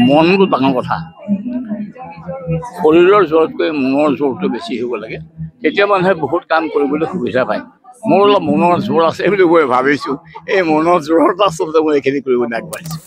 মনটো ডাঙৰ কথা। শৰীৰৰ জোৰতকৈ মনৰ জোৰটো বেছি হ'ব লাগে, তেতিয়া মানুহে বহুত কাম কৰিবলৈ সুবিধা পায়। মোৰ অলপ মনৰ জোৰ আছে বুলি মই ভাবিছোঁ। এই মনৰ জোৰত আচলতে মই এইখিনি কৰিবলৈ আগবাঢ়িছোঁ।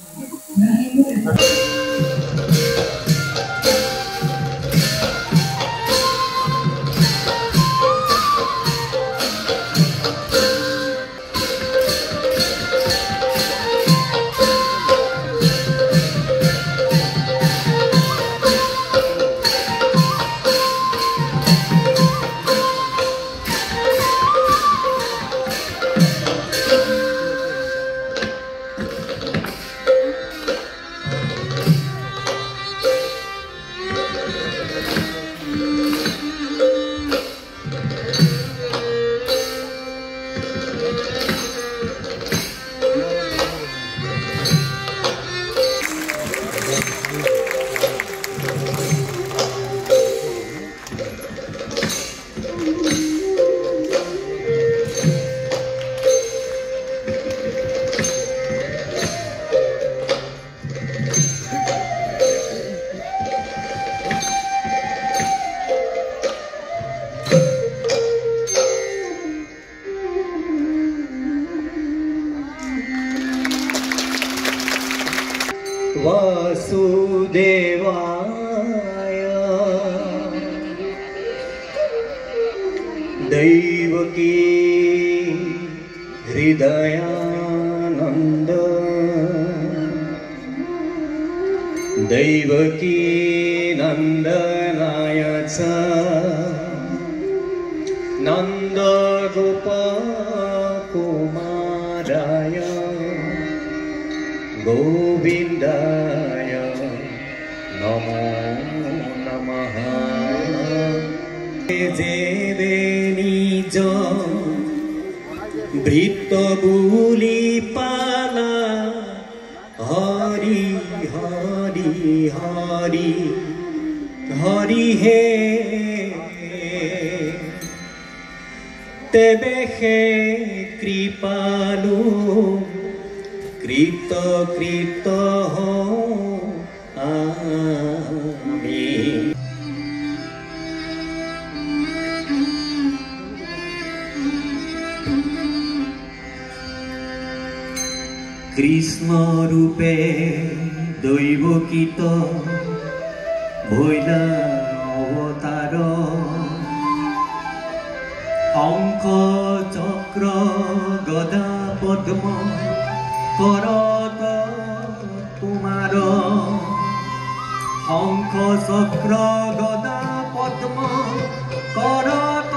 वासुदेवाय दैवकी हृदयानंद दैवकी नंदनाय च नंद गोप कुमाराय गोविंदाय नमो नमः। जेवे निज भृत्त बुली पाला हरि हरि हरि हरि हे तेबे हे कृपालु कृत कृत हो आमीन। कृष्ण रूपे दैवकीत भैला अवतार अंक चक्र गदा पद्म करत तुमार अंक चक्र गदा पद्म करत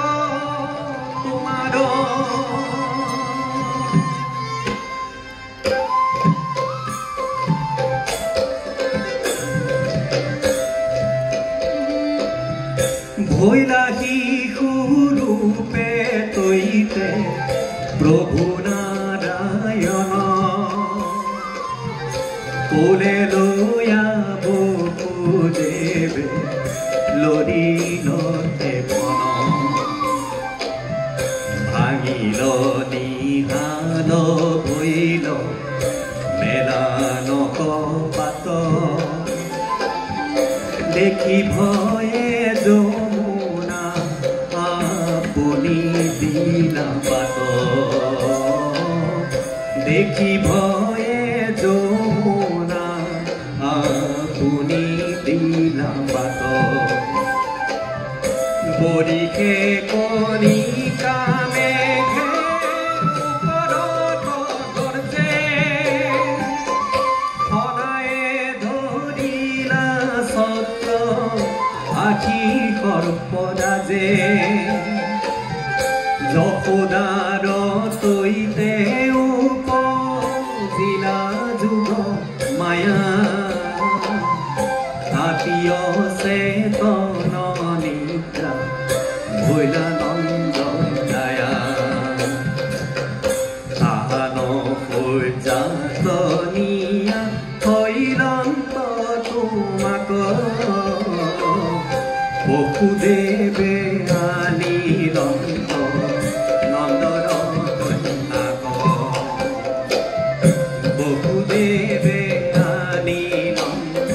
तुमार भैला शिशु रूपे तैते प्रभु नारायण कोले लोया बसुदेव लरिलते मन भांगिल निहाल भैल मेलान कपात देखि भये যমুনা আপুনি দিলা পাত দেখি ভয়ে যমুনা আপুনি দিলা পাত বৰিষে কণিকা মেঘে ওপৰত গৰজে সদায়ে ধৰিলা ছত্ৰ আখি সৰ্পদাজে যশোদাৰ তৈতে উপজিলা যুগ মায়া হাতীয় চেতন নিদ্ৰা ভৈলা নন্দ দায়া তাহান সূৰ্যাতনীয়া হৈলন্ত তোমাক বসুদেৱে আনিলন্ত নন্দন কন্যাক বসুদেৱে আনিলন্ত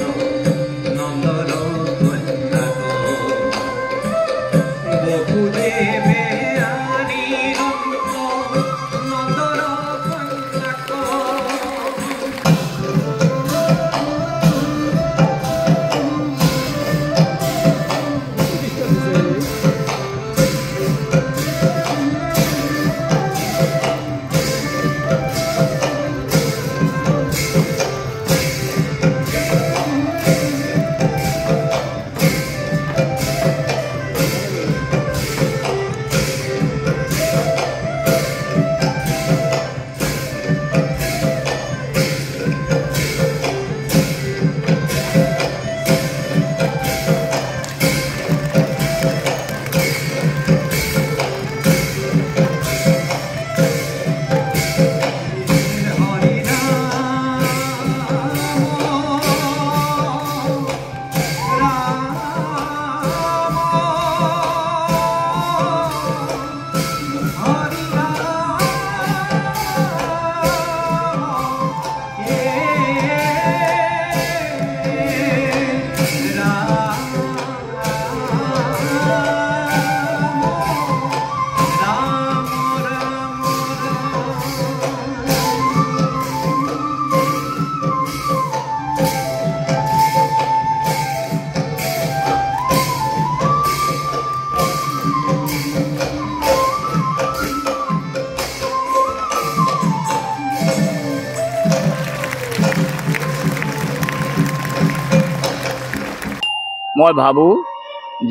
মই ভাবোঁ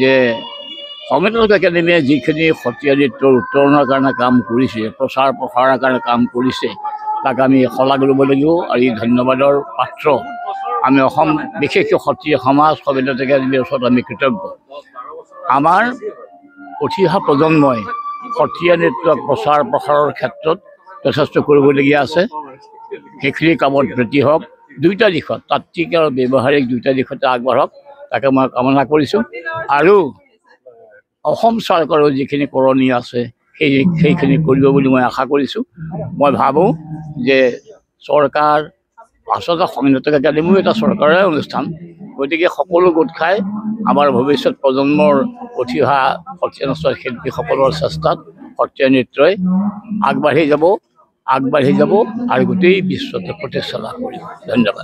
যে সংগীত নাটক একাডেমীয়ে যিখিনি সত্ৰীয়া নৃত্যৰ উত্তৰণৰ কাৰণে কাম কৰিছে, প্ৰচাৰ প্ৰসাৰৰ কাৰণে কাম কৰিছে, তাক আমি শলাগ ল'ব লাগিব। আৰু এই ধন্যবাদৰ পাত্ৰ আমি অসম বিশেষকৈ সত্ৰীয়া সমাজ সংগীত নাটক একাডেমীৰ ওচৰত আমি কৃতজ্ঞ। আমাৰ উঠি অহা প্ৰজন্মই সত্ৰীয়া নৃত্যক প্ৰচাৰ প্ৰসাৰৰ ক্ষেত্ৰত যথেষ্ট কৰিবলগীয়া আছে। সেইখিনি কামত ব্ৰতী হওক, দুয়োটা দিশত তাত্ত্বিক আৰু ব্যৱহাৰিক দুয়োটা দিশতে আগবাঢ়ক, তাকে মই কামনা কৰিছোঁ। আৰু অসম চৰকাৰৰ যিখিনি কৰণীয় আছে সেইখিনি কৰিব বুলি মই আশা কৰিছোঁ। মই ভাবোঁ যে চৰকাৰ আচলতে সংগীত নাটক একাডেমীও এটা চৰকাৰৰে অনুষ্ঠান, গতিকে সকলো গোট খাই আমাৰ ভৱিষ্যত প্ৰজন্মৰ উঠি অহা সত্ৰীয়া নৃত্যৰ শিল্পীসকলৰ চেষ্টাত সত্ৰীয়া নৃত্যই আগবাঢ়ি যাব আৰু গোটেই বিশ্বতে প্ৰতিষ্ঠা লাভ কৰিব। ধন্যবাদ।